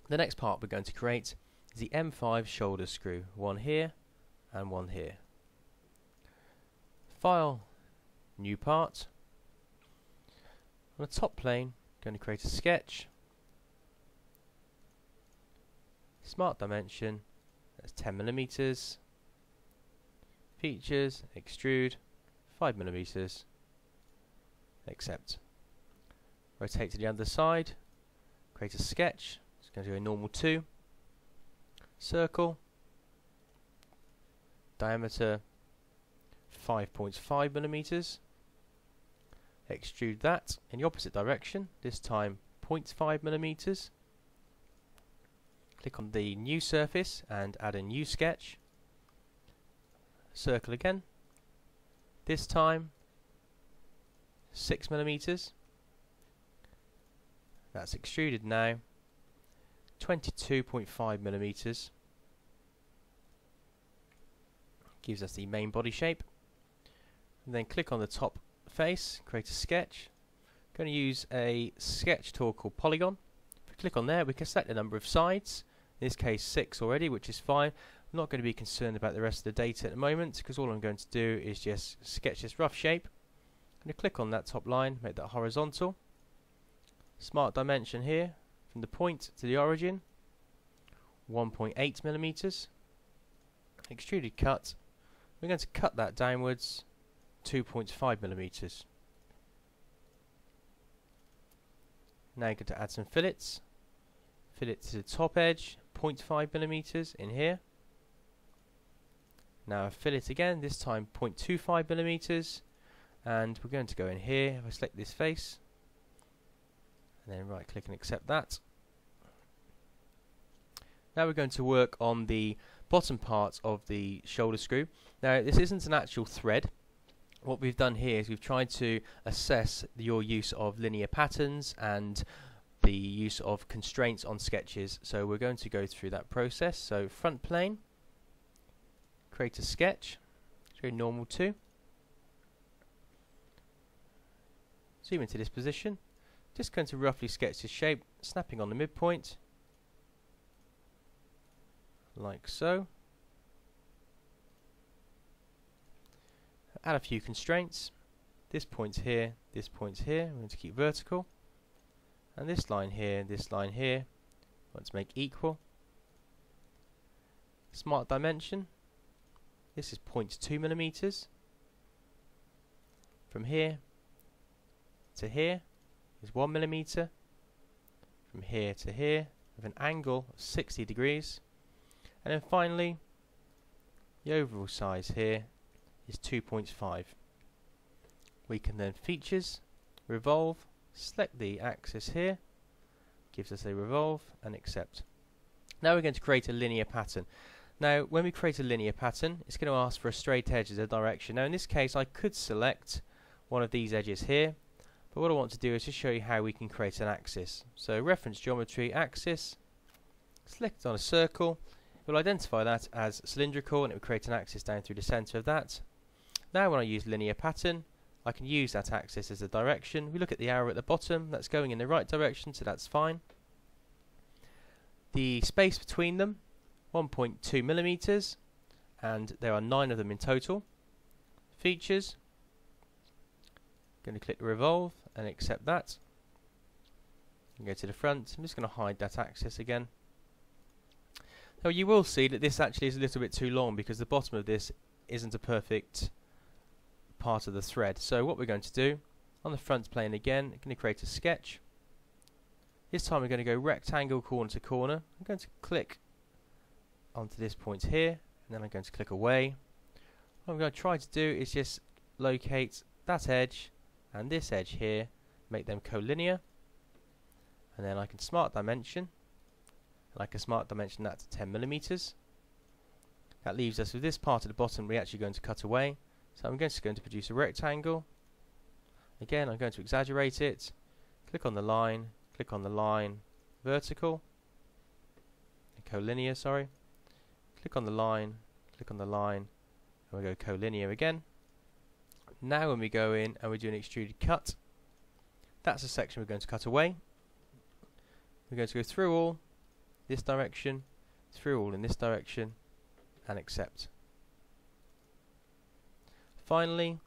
The next part we're going to create is the M5 shoulder screw, one here and one here. File, new part. On the top plane, going to create a sketch. Smart dimension, that's 10mm. Features, extrude, 5mm. Accept. Rotate to the other side. Create a sketch. It's going to do a normal 2. Circle. Diameter 5.5mm. Extrude that in the opposite direction, this time 0.5mm. Click on the new surface and add a new sketch. Circle again, this time 6mm. That's extruded now, 22.5mm. Gives us the main body shape. And then click on the top face, create a sketch. I'm going to use a sketch tool called Polygon. If we click on there, we can select the number of sides. In this case 6 already, which is fine. I'm not going to be concerned about the rest of the data at the moment, because all I'm going to do is just sketch this rough shape. I'm going to click on that top line, make that horizontal. Smart dimension here, from the point to the origin, 1.8mm. Extruded cut. We're going to cut that downwards 2.5mm. Now you're going to add some fillets. Fillet to the top edge, 0.5mm in here. Now a fillet again, this time 0.25mm, and we're going to go in here. If I select this face, and then right click and accept that. Now we're going to work on the bottom part of the shoulder screw. Now this isn't an actual thread. What we've done here is we've tried to assess your use of linear patterns and the use of constraints on sketches. So we're going to go through that process. So front plane, create a sketch, very normal 2. Zoom into this position. Just going to roughly sketch this shape, snapping on the midpoint, like so. Add a few constraints. This point's here, this point's here. We're going to keep vertical. And this line here, I want to make equal. Smart dimension. This is 0.2mm. From here to here is 1mm. From here to here with an angle of 60 degrees. And then finally, the overall size here is 2.5. We can then features, revolve, select the axis here, gives us a revolve, and accept. Now we're going to create a linear pattern. Now when we create a linear pattern, it's going to ask for a straight edge as a direction. Now in this case I could select one of these edges here, but what I want to do is just show you how we can create an axis. So reference geometry, axis, select on a circle. We'll identify that as cylindrical, and it will create an axis down through the center of that. Now when I use linear pattern, I can use that axis as a direction. We look at the arrow at the bottom, that's going in the right direction, so that's fine. The space between them, 1.2mm, and there are 9 of them in total. Features, going to click revolve and accept that. And go to the front. I'm just going to hide that axis again. Now you will see that this actually is a little bit too long, because the bottom of this isn't a perfect part of the thread. So what we're going to do, on the front plane again, I'm going to create a sketch. This time we're going to go rectangle corner to corner. I'm going to click onto this point here, and then I'm going to click away. What I'm going to try to do is just locate that edge and this edge here, make them collinear, and then I can smart dimension, and I can smart dimension that to 10mm. That leaves us with this part at the bottom we're actually going to cut away. So I'm just going to produce a rectangle. Again, I'm going to exaggerate it, click on the line, vertical, collinear, sorry. Click on the line, and we go collinear again. Now when we go in and we do an extruded cut, that's the section we're going to cut away. We're going to go through all, this direction, through all in this direction, and accept. Finally,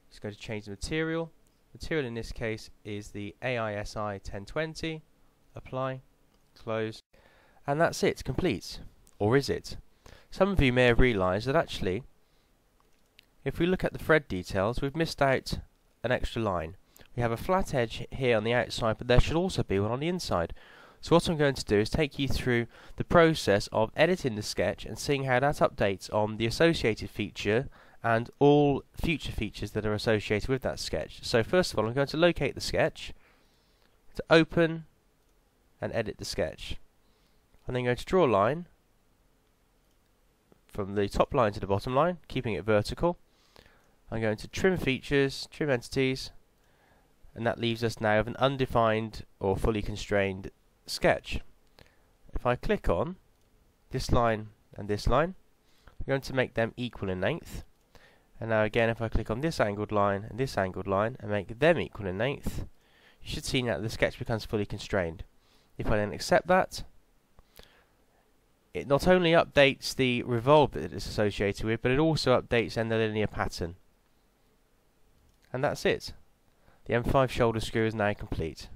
just going to change the material. Material in this case is the AISI 1020. Apply, close, and that's it, complete. Or is it? Some of you may have realised that actually, if we look at the thread details, we've missed out an extra line. We have a flat edge here on the outside, but there should also be one on the inside. So what I'm going to do is take you through the process of editing the sketch and seeing how that updates on the associated feature and all future features that are associated with that sketch. So first of all, I'm going to locate the sketch, to open and edit the sketch. I'm then going to draw a line from the top line to the bottom line, keeping it vertical. I'm going to trim features, trim entities, and that leaves us now with an undefined or fully constrained sketch. If I click on this line and this line, I'm going to make them equal in length. And now again, if I click on this angled line and this angled line and make them equal in length, you should see now that the sketch becomes fully constrained. If I then accept that, it not only updates the revolve that it's associated with, but it also updates then the linear pattern. And that's it. The M5 shoulder screw is now complete.